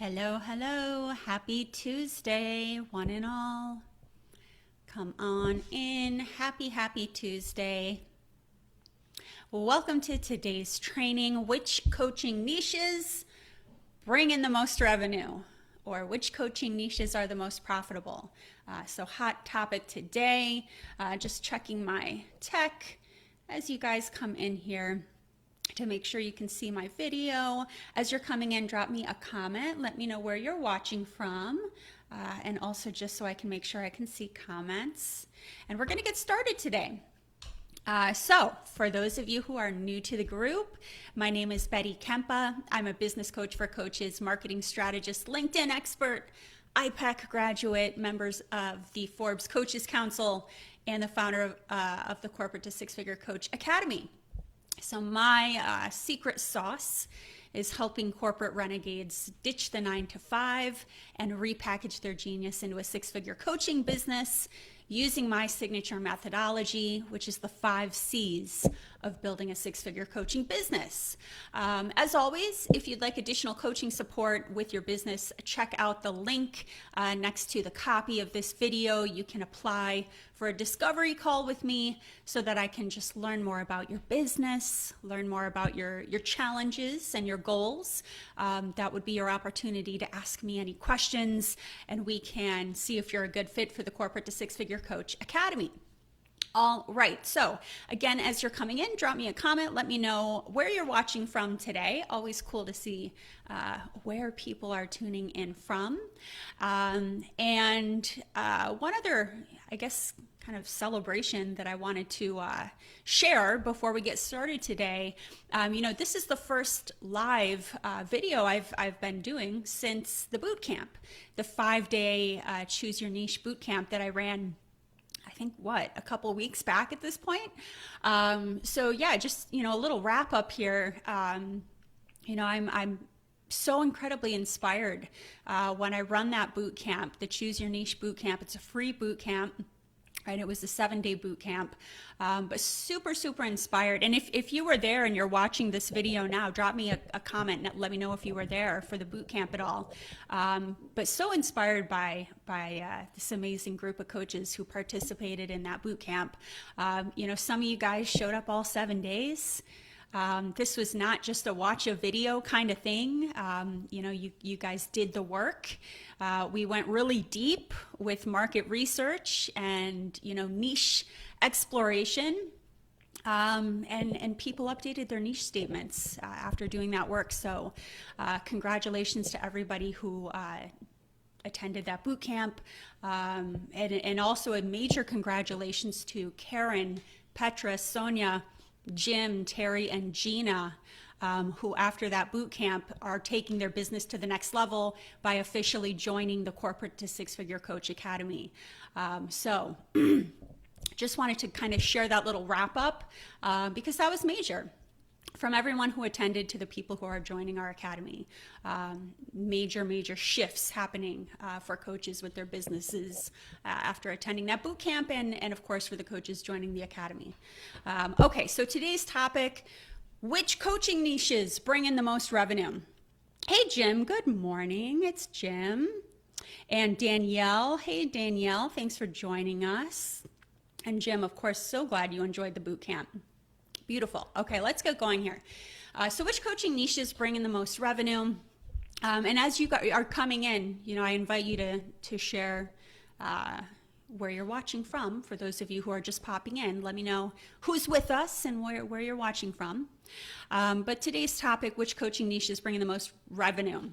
Hello, hello. Happy Tuesday, one and all. Come on in. Happy Tuesday. Welcome to today's training. Which coaching niches bring in the most revenue? Or which coaching niches are the most profitable? So hot topic today. Just checking my tech as you guys come in here to make sure you can see my video. As you're coming in, drop me a comment. Let me know where you're watching from. And also just so I can make sure I can see comments. And we're gonna get started today. So for those of you who are new to the group, my name is Betty Kempa. I'm a business coach for coaches, marketing strategist, LinkedIn expert, IPEC graduate, members of the Forbes Coaches Council, and the founder of the Corporate to Six-Figure Coach Academy. So my secret sauce is helping corporate renegades ditch the 9-to-5 and repackage their genius into a six-figure coaching business using my signature methodology, which is the 5 C's of building a six-figure coaching business. As always, if you'd like additional coaching support with your business, check out the link next to the copy of this video. You can apply for a discovery call with me so that I can just learn more about your business, learn more about your challenges and your goals. That would be your opportunity to ask me any questions, and we can see if you're a good fit for the Corporate to Six-Figure Coach Academy. All right, so again, as you're coming in, drop me a comment. Let me know where you're watching from today. Always cool to see where people are tuning in from. One other, I guess, kind of celebration that I wanted to share before we get started today. This is the first live video I've been doing since the boot camp, the 5-day Choose Your Niche boot camp that I ran, I think, a couple weeks back at this point. So yeah, just, a little wrap up here. I'm so incredibly inspired when I run that boot camp, the Choose Your Niche boot camp. It's a free boot camp. Right, it was a 7-day boot camp, but super inspired. And if you were there and you're watching this video now, drop me a comment and let me know if you were there for the boot camp at all. But so inspired by this amazing group of coaches who participated in that boot camp. Some of you guys showed up all 7 days. This was not just a watch a video kind of thing. You guys did the work. We went really deep with market research and, niche exploration. And people updated their niche statements after doing that work. So congratulations to everybody who attended that boot camp. And also a major congratulations to Karen, Petra, Sonia, Jim, Terry, and Gina, who after that boot camp are taking their business to the next level by officially joining the Corporate to Six-Figure Coach Academy. So just wanted to kind of share that little wrap up because that was major. From everyone who attended to the people who are joining our academy, major shifts happening for coaches with their businesses after attending that boot camp, and of course for the coaches joining the academy. Okay, so today's topic: which coaching niches bring in the most revenue? Hey Jim, good morning. It's Jim. And Danielle. Hey Danielle, thanks for joining us. And Jim, of course, so glad you enjoyed the boot camp. Beautiful. Okay, let's get going here. So which coaching niches bring in the most revenue? And as you are coming in, I invite you to share where you're watching from. For those of you who are just popping in, let me know who's with us and where you're watching from. But today's topic: which coaching niches bring in the most revenue?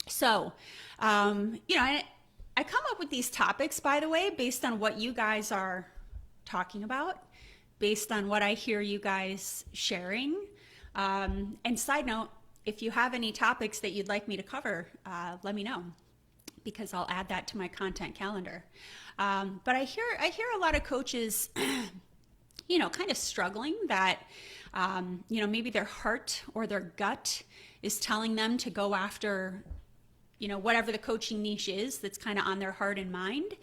So, I come up with these topics, by the way, based on what you guys are talking about, based on what I hear you guys sharing. And side note, if you have any topics that you'd like me to cover, let me know, because I'll add that to my content calendar. But I hear a lot of coaches, kind of struggling that, maybe their heart or their gut is telling them to go after, whatever the coaching niche is that's kind of on their heart and mind,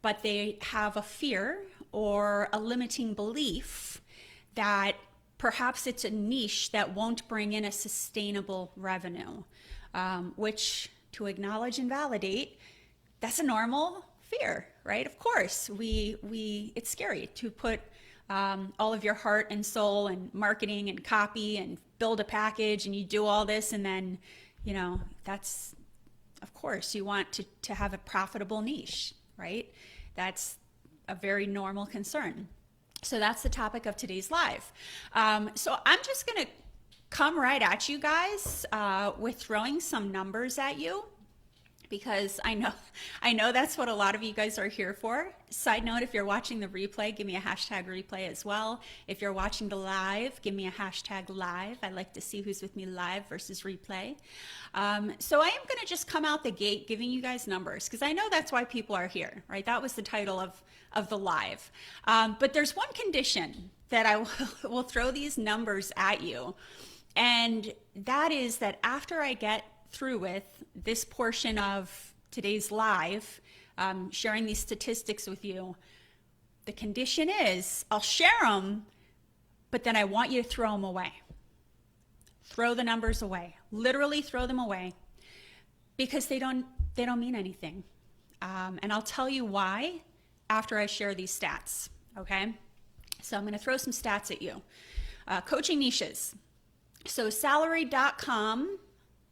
but they have a fear or a limiting belief that perhaps it's a niche that won't bring in a sustainable revenue, which to acknowledge and validate, that's a normal fear, right? Of course, it's scary to put all of your heart and soul and marketing and copy and build a package, and you do all this, and then, that's, of course, you want to have a profitable niche, right? That's a very normal concern. So that's the topic of today's live. So I'm just going to come right at you guys with throwing some numbers at you, because I know that's what a lot of you guys are here for. Side note, if you're watching the replay, give me a hashtag replay as well. If you're watching the live, give me a hashtag live. I like to see who's with me live versus replay. So I am going to just come out the gate giving you guys numbers, because I know that's why people are here, right? That was the title of the live. But there's one condition that I will throw these numbers at you. And that is that after I get through with this portion of today's live, sharing these statistics with you, the condition is I'll share them, but then I want you to throw them away. Throw the numbers away. Literally throw them away, because they don't mean anything. And I'll tell you why after I share these stats, okay? So I'm going to throw some stats at you. Coaching niches. So salary.com,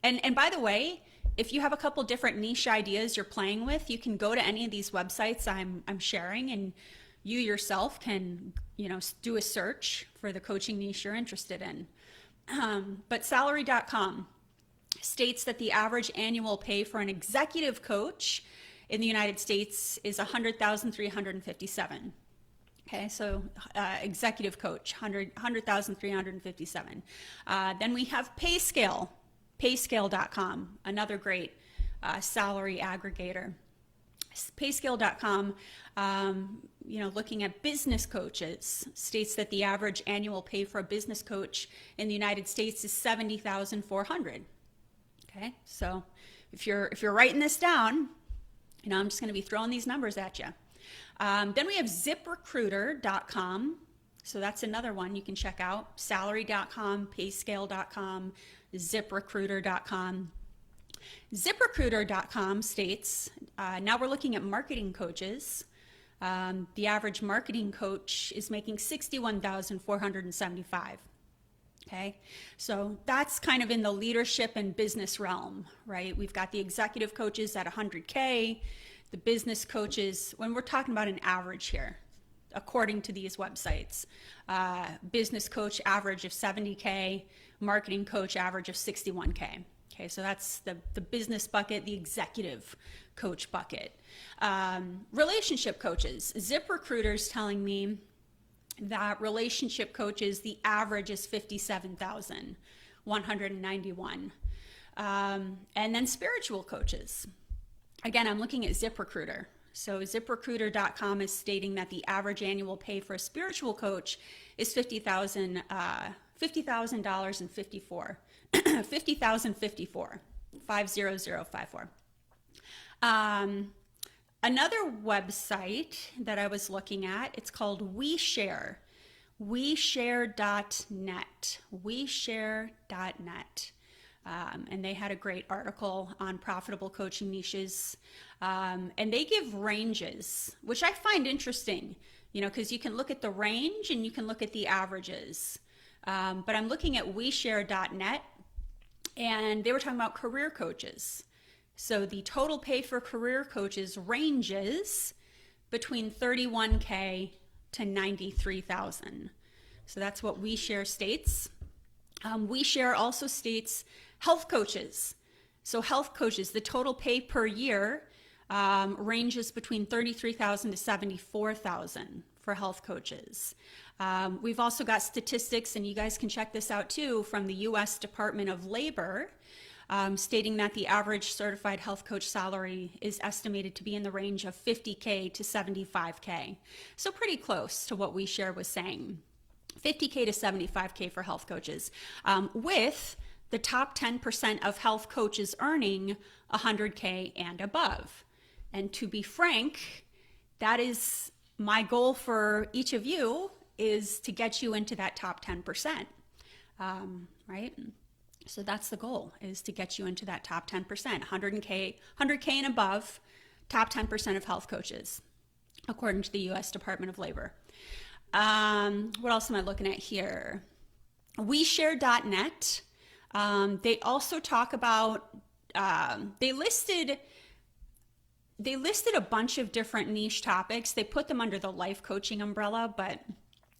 and by the way, if you have a couple different niche ideas you're playing with, you can go to any of these websites I'm sharing, and you yourself can, do a search for the coaching niche you're interested in. But salary.com states that the average annual pay for an executive coach in the United States is $100,357. Okay, so executive coach, 100,357. Then we have PayScale, payscale.com, another great salary aggregator. Payscale.com, looking at business coaches, states that the average annual pay for a business coach in the United States is $70,400. Okay, so if you're writing this down, I'm just going to be throwing these numbers at you. Then we have ziprecruiter.com. So that's another one you can check out. Salary.com, payscale.com, ziprecruiter.com. ZipRecruiter.com states, now we're looking at marketing coaches. The average marketing coach is making $61,475. Okay, so that's kind of in the leadership and business realm, right? We've got the executive coaches at 100K, the business coaches, when we're talking about an average here, according to these websites, business coach average of 70K, marketing coach average of 61K. Okay, so that's the business bucket, the executive coach bucket. Relationship coaches, ZipRecruiter's telling me that relationship coaches, the average is 57,191. And then spiritual coaches. Again, I'm looking at ZipRecruiter. So ZipRecruiter.com is stating that the average annual pay for a spiritual coach is $50,054. $50,054. 50054. Another website that I was looking at, it's called WeShare. WeShare.net. WeShare.net. And they had a great article on profitable coaching niches. And they give ranges, which I find interesting, because you can look at the range and you can look at the averages. But I'm looking at WeShare.net, and they were talking about career coaches. So the total pay for career coaches ranges between 31K to 93,000. So that's what WeShare states. WeShare also states health coaches. So health coaches, the total pay per year ranges between 33,000 to 74,000 for health coaches. We've also got statistics, and you guys can check this out too, from the U.S. Department of Labor, stating that the average certified health coach salary is estimated to be in the range of 50K to 75K. So pretty close to what WeShare was saying. 50K to 75K for health coaches, with the top 10% of health coaches earning 100K and above. And to be frank, that is my goal for each of you, is to get you into that top 10%, right? So that's the goal, is to get you into that top 10%, 100K and above, top 10% of health coaches, according to the US Department of Labor. What else am I looking at here? WeShare.net. They also talk about, they listed a bunch of different niche topics. They put them under the life coaching umbrella, but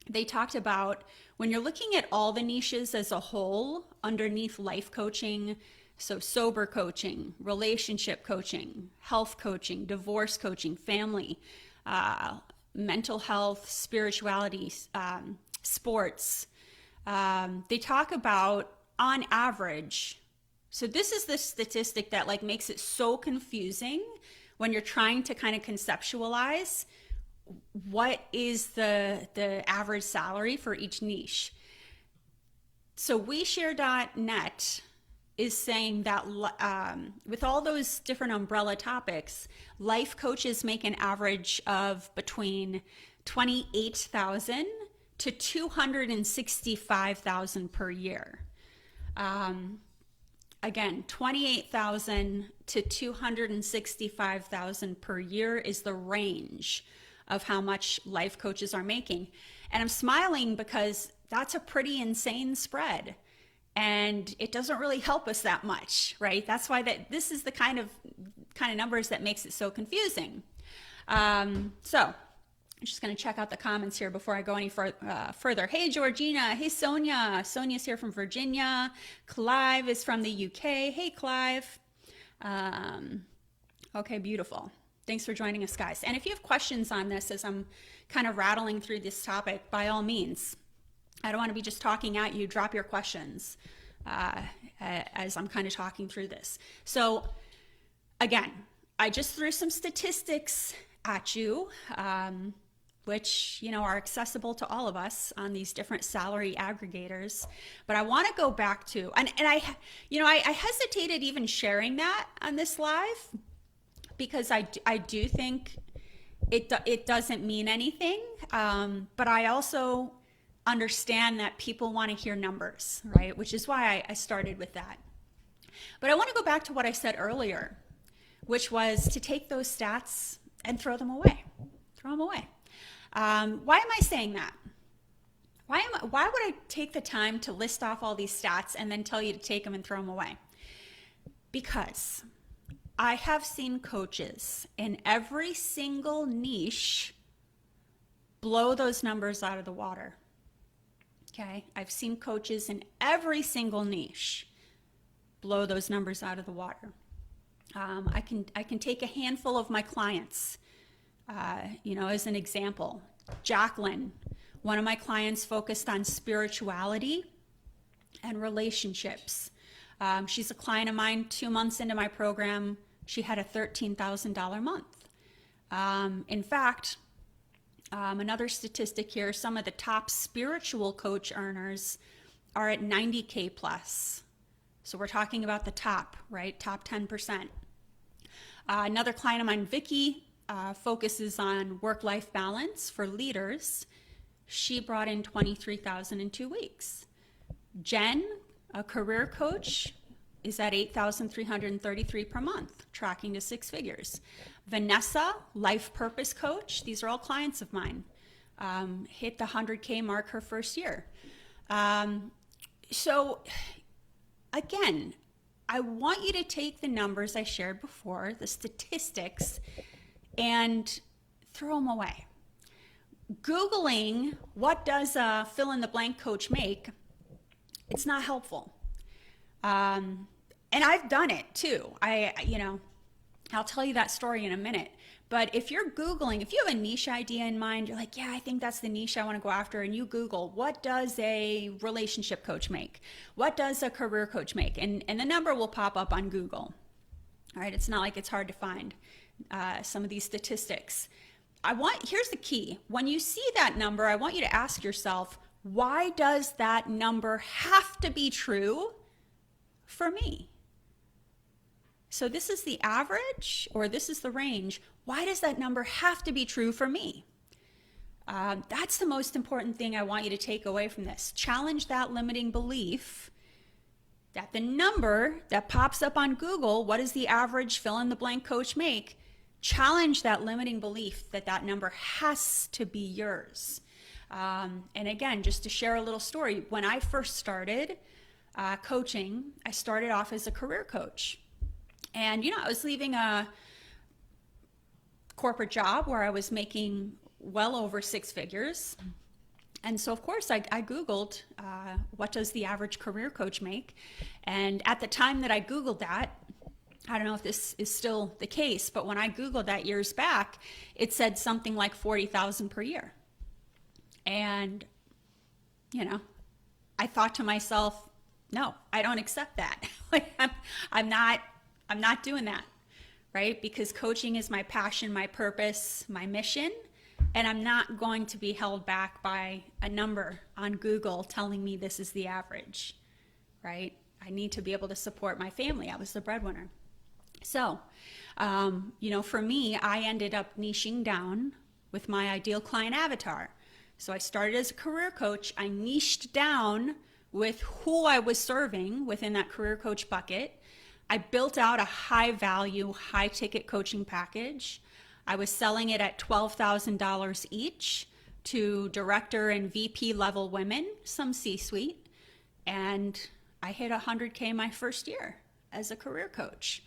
they talked about when you're looking at all the niches as a whole underneath life coaching, so sober coaching, relationship coaching, health coaching, divorce coaching, family, mental health, spirituality, sports. They talk about, on average, so this is the statistic that like makes it so confusing when you're trying to kind of conceptualize what is the average salary for each niche. So WeShare.net is saying that with all those different umbrella topics, life coaches make an average of between $28,000 to $265,000 per year. Again, $28,000 to $265,000 per year is the range of how much life coaches are making. And I'm smiling because that's a pretty insane spread. And it doesn't really help us that much, right? That's why this is the kind of numbers that makes it so confusing. So I'm just going to check out the comments here before I go any further. Hey, Georgina. Hey, Sonia. Sonia's here from Virginia. Clive is from the UK. Hey, Clive. Okay, beautiful. Thanks for joining us, guys. And if you have questions on this as I'm kind of rattling through this topic, by all means, I don't want to be just talking at you. Drop your questions as I'm kind of talking through this. So again, I just threw some statistics at you, which, you know, are accessible to all of us on these different salary aggregators. But I want to go back to, and I hesitated even sharing that on this live, because I do think it doesn't mean anything, but I also understand that people want to hear numbers, right? Which is why I started with that. But I want to go back to what I said earlier, which was to take those stats and throw them away. Throw them away. Why am I saying that? Why would I take the time to list off all these stats and then tell you to take them and throw them away? Because I have seen coaches in every single niche blow those numbers out of the water. Okay, I've seen coaches in every single niche blow those numbers out of the water. I can take a handful of my clients, as an example. Jacqueline, one of my clients, focused on spirituality and relationships. She's a client of mine. 2 months into my program, she had a $13,000 month. In fact, another statistic here, some of the top spiritual coach earners are at 90K plus. So we're talking about the top, right? Top 10%. Another client of mine, Vicky, focuses on work-life balance for leaders. She brought in $23,000 in 2 weeks. Jen, a career coach, is at $8,333 per month, tracking to 6 figures. Vanessa, life purpose coach, these are all clients of mine, hit the 100K mark her first year. So again, I want you to take the numbers I shared before, the statistics, and throw them away. Googling what does a fill in the blank coach make, it's not helpful. And I've done it too. I'll tell you that story in a minute. But if you're Googling, if you have a niche idea in mind, you're like, yeah, I think that's the niche I want to go after. And you Google, what does a relationship coach make? What does a career coach make? And the number will pop up on Google. All right. It's not like it's hard to find some of these statistics. Here's the key. When you see that number, I want you to ask yourself, why does that number have to be true for me? So this is the average, or this is the range. Why does that number have to be true for me? That's the most important thing I want you to take away from this. Challenge that limiting belief that the number that pops up on Google, what does the average fill in the blank coach make? Challenge that limiting belief that that number has to be yours. And again, just to share a little story, when I first started coaching, I started off as a career coach. And, I was leaving a corporate job where I was making well over six figures. And so, of course, I Googled, what does the average career coach make? And at the time that I Googled that, I don't know if this is still the case, but when I Googled that years back, it said something like 40,000 per year. And, I thought to myself, no, I don't accept that. I'm not doing that, right? Because coaching is my passion, my purpose, my mission. And I'm not going to be held back by a number on Google telling me this is the average, right? I need to be able to support my family. I was the breadwinner. So, for me, I ended up niching down with my ideal client avatar. So I started as a career coach. I niched down with who I was serving within that career coach bucket. I built out a high value, high ticket coaching package. I was selling it at $12,000 each to director and VP level women, some C-suite. And I hit 100K my first year as a career coach,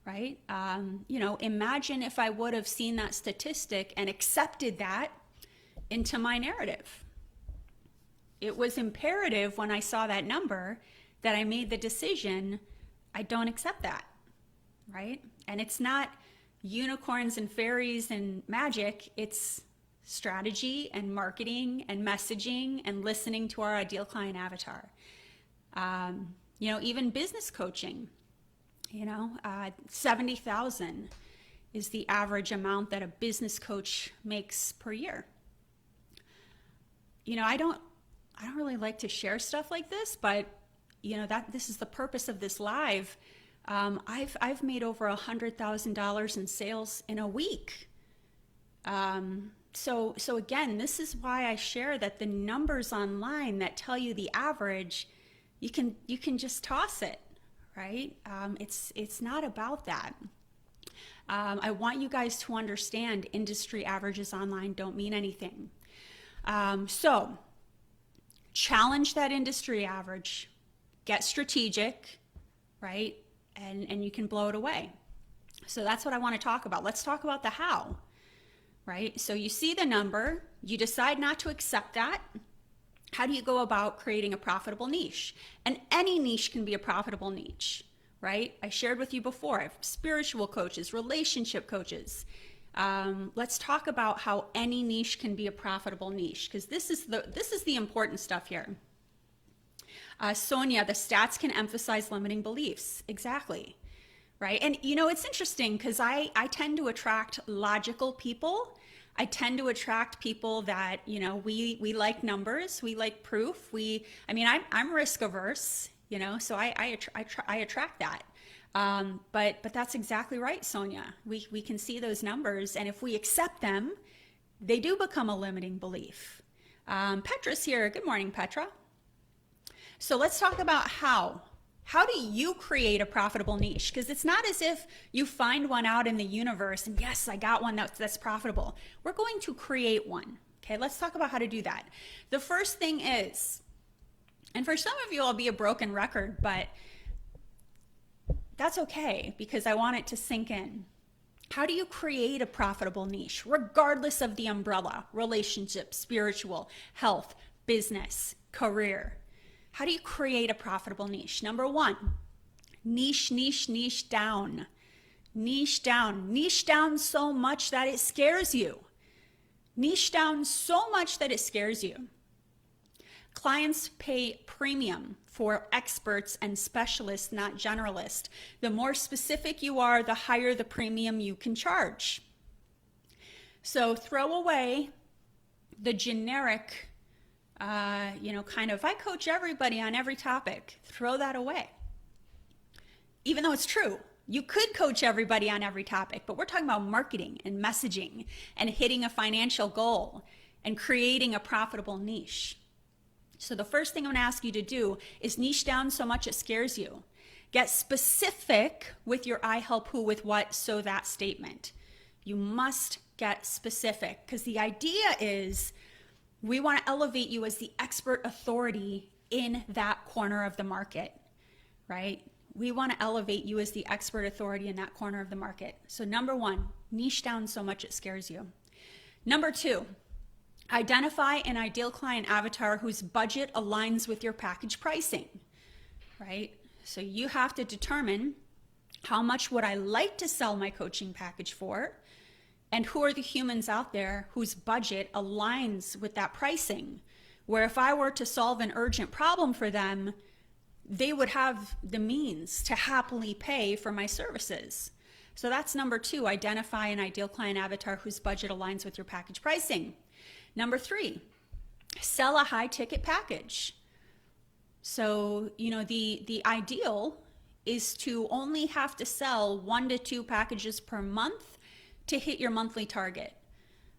right? Imagine if I would have seen that statistic and accepted that into my narrative. It was imperative when I saw that number that I made the decision, I don't accept that, right? And it's not unicorns and fairies and magic, it's strategy and marketing and messaging and listening to our ideal client avatar. Even business coaching, 70,000 is the average amount that a business coach makes per year. I don't really like to share stuff like this, but this is the purpose of this live. I've made over $100,000 in sales in a week. So again, this is why I share that the numbers online that tell you the average, you can just toss it, right? It's not about that. I want you guys to understand industry averages online don't mean anything. So challenge that industry average, get strategic, right? And you can blow it away. So that's what I want to talk about. Let's talk about the how, right? So you see the number, you decide not to accept that. How do you go about creating a profitable niche? And any niche can be a profitable niche, right? I shared with you before, I have spiritual coaches, relationship coaches. Let's talk about how any niche can be a profitable niche, because this is the important stuff here. Sonia, the stats can emphasize limiting beliefs. Exactly. Right. And it's interesting because I tend to attract logical people. I tend to attract people that, we like numbers, we like proof. I'm risk averse, so I attract that. But that's exactly right, Sonia. We can see those numbers, and if we accept them, they do become a limiting belief. Petra's here. Good morning, Petra. So let's talk about how. How do you create a profitable niche? Because it's not as if you find one out in the universe and yes, I got one that's profitable. We're going to create one. Okay, let's talk about how to do that. The first thing is, and for some of you, I'll be a broken record, but that's okay because I want it to sink in. How do you create a profitable niche, regardless of the umbrella, relationship, spiritual, health, business, career? How do you create a profitable niche? Number one, niche down. Niche down so much that it scares you. Niche down so much that it scares you. Clients pay premium for experts and specialists, not generalists. The more specific you are, the higher the premium you can charge. So throw away the generic I coach everybody on every topic. Throw that away. Even though it's true, you could coach everybody on every topic, but we're talking about marketing and messaging and hitting a financial goal and creating a profitable niche. So the first thing I'm gonna ask you to do is niche down so much it scares you. Get specific with your I help who with what so that statement. You must get specific, because the idea is we want to elevate you as the expert authority in that corner of the market, right? We want to elevate you as the expert authority in that corner of the market. So number one, niche down so much it scares you. Number two, identify an ideal client avatar whose budget aligns with your package pricing, right? So you have to determine how much would I like to sell my coaching package for, and who are the humans out there whose budget aligns with that pricing, where if I were to solve an urgent problem for them, they would have the means to happily pay for my services. So that's number two, identify an ideal client avatar whose budget aligns with your package pricing. Number three, sell a high ticket package. So, the ideal is to only have to sell 1 to 2 packages per month to hit your monthly target.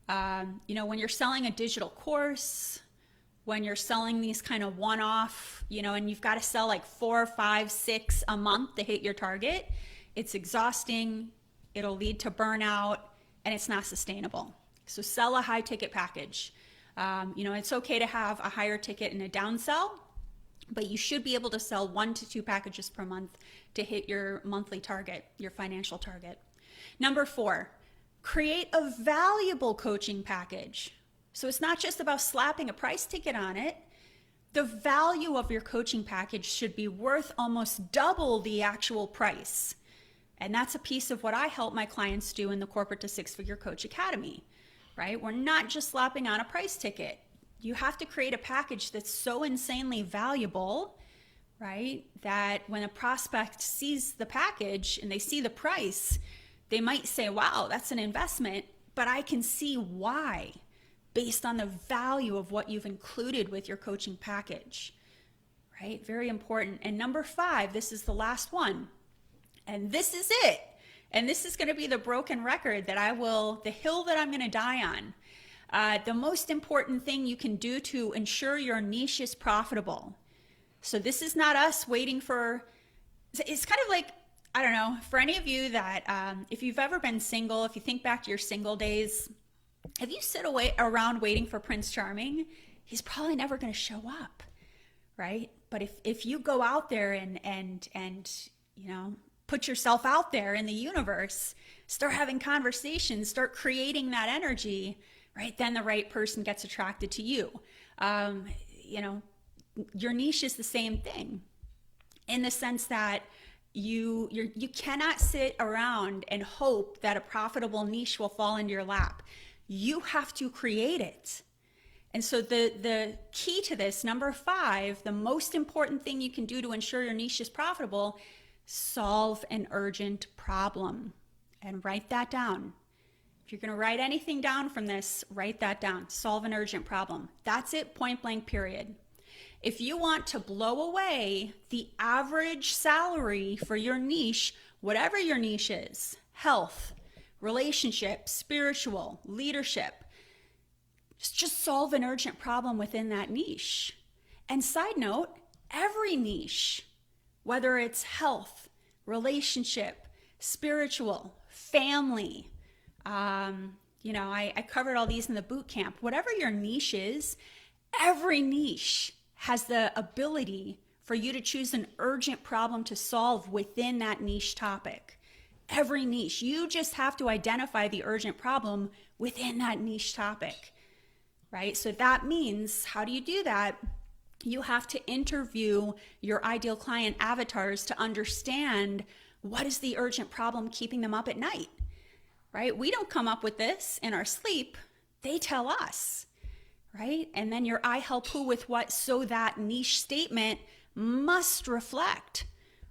When you're selling a digital course, when you're selling these kind of one-off, and you've got to sell like 4, 5, 6 a month to hit your target, it's exhausting, it'll lead to burnout, and it's not sustainable. So sell a high ticket package. It's okay to have a higher ticket and a downsell, but you should be able to sell 1 to 2 packages per month to hit your monthly target, your financial target. Number 4, create a valuable coaching package. So it's not just about slapping a price ticket on it. The value of your coaching package should be worth almost double the actual price. And that's a piece of what I help my clients do in the Corporate to Six Figure Coach Academy, right? We're not just slapping on a price ticket. You have to create a package that's so insanely valuable, right, that when a prospect sees the package and they see the price, they might say, wow, that's an investment, but I can see why based on the value of what you've included with your coaching package, right? Very important. And number 5, this is the last one, and this is it. And this is going to be the broken record the hill that I'm going to die on. The most important thing you can do to ensure your niche is profitable. So this is not us waiting for, it's kind of like, I don't know, for any of you that, if you've ever been single, if you think back to your single days, if you sit around waiting for Prince Charming, he's probably never going to show up, right? But if you go out there and put yourself out there in the universe, start having conversations, start creating that energy, right? Then the right person gets attracted to you. Your niche is the same thing in the sense that you cannot sit around and hope that a profitable niche will fall into your lap. You have to create it. And so the key to this, number 5, the most important thing you can do to ensure your niche is profitable, solve an urgent problem. And write that down. If you're going to write anything down from this, write that down. Solve an urgent problem. That's it, point blank, period. If you want to blow away the average salary for your niche, whatever your niche is, health, relationship, spiritual, leadership, just solve an urgent problem within that niche. And side note, every niche, whether it's health, relationship, spiritual, family, I covered all these in the boot camp. Whatever your niche is, every niche has the ability for you to choose an urgent problem to solve within that niche topic. Every niche. You just have to identify the urgent problem within that niche topic, right? So that means, how do you do that? You have to interview your ideal client avatars to understand what is the urgent problem keeping them up at night, right? We don't come up with this in our sleep. They tell us, right? And then your I help who with what so that niche statement must reflect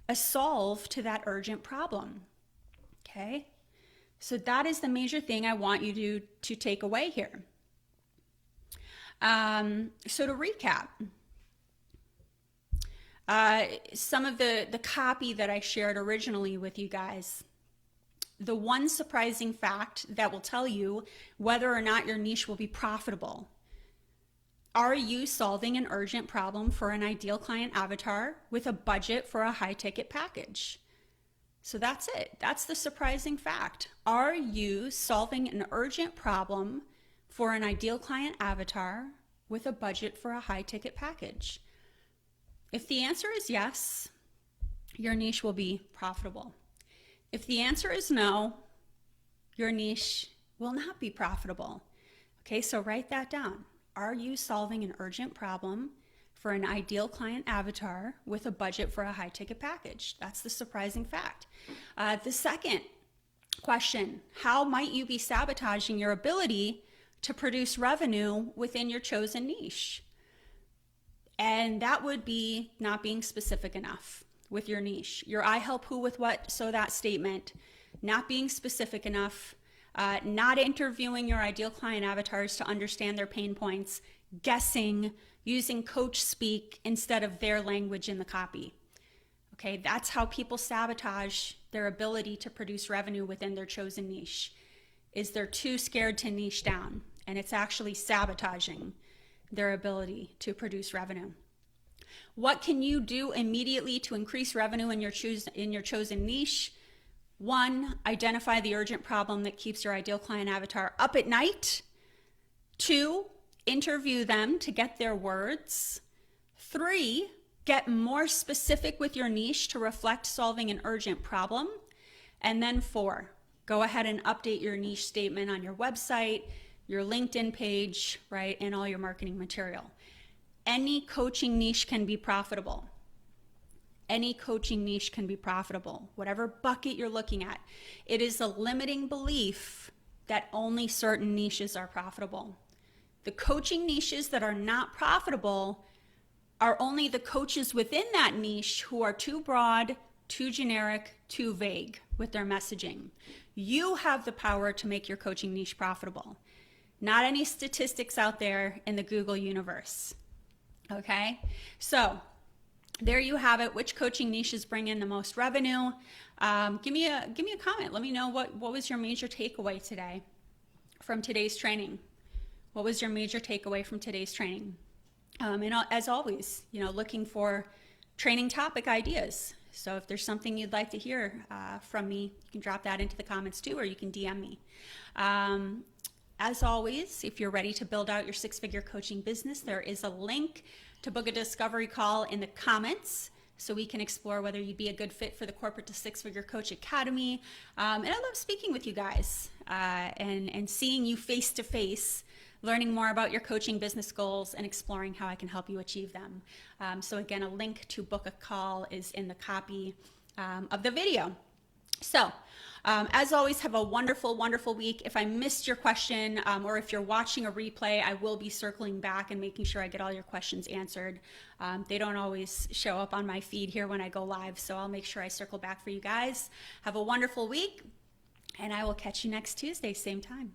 a solve to that urgent problem. Okay? So that is the major thing I want you to take away here. So to recap, some of the copy that I shared originally with you guys, the one surprising fact that will tell you whether or not your niche will be profitable Are you solving an urgent problem for an ideal client avatar with a budget for a high ticket package? So that's it. That's the surprising fact. Are you solving an urgent problem for an ideal client avatar with a budget for a high ticket package? If the answer is yes, your niche will be profitable. If the answer is no, your niche will not be profitable. Okay, so write that down. Are you solving an urgent problem for an ideal client avatar with a budget for a high ticket package? That's the surprising fact. The second question, how might you be sabotaging your ability to produce revenue within your chosen niche? And that would be not being specific enough with your niche. Your I help who with what, so that statement, not being specific enough, not interviewing your ideal client avatars to understand their pain points, guessing, using coach speak instead of their language in the copy. Okay, that's how people sabotage their ability to produce revenue within their chosen niche, is they're too scared to niche down, and it's actually sabotaging their ability to produce revenue. What can you do immediately to increase revenue in your chosen niche? 1, identify the urgent problem that keeps your ideal client avatar up at night. 2, interview them to get their words. 3, get more specific with your niche to reflect solving an urgent problem. And then 4, go ahead and update your niche statement on your website, your LinkedIn page, right, and all your marketing material. Any coaching niche can be profitable. Any coaching niche can be profitable, whatever bucket you're looking at. It is a limiting belief that only certain niches are profitable. The coaching niches that are not profitable are only the coaches within that niche who are too broad, too generic, too vague with their messaging. You have the power to make your coaching niche profitable, not any statistics out there in the Google universe. Okay, so there you have it. Which coaching niches bring in the most revenue? Give me a comment. Let me know what was your major takeaway today from today's training. What was your major takeaway from today's training? And as always, looking for training topic ideas. So if there's something you'd like to hear from me, you can drop that into the comments too, or you can DM me. As always, if you're ready to build out your six-figure coaching business, there is a link to book a discovery call in the comments so we can explore whether you'd be a good fit for the Corporate to Six-Figure Coach Academy. And I love speaking with you guys and seeing you face-to-face, learning more about your coaching business goals and exploring how I can help you achieve them. So again, a link to book a call is in the copy of the video. So as always, have a wonderful, wonderful week. If I missed your question or if you're watching a replay, I will be circling back and making sure I get all your questions answered. They don't always show up on my feed here when I go live, so I'll make sure I circle back for you guys. Have a wonderful week, and I will catch you next Tuesday, same time.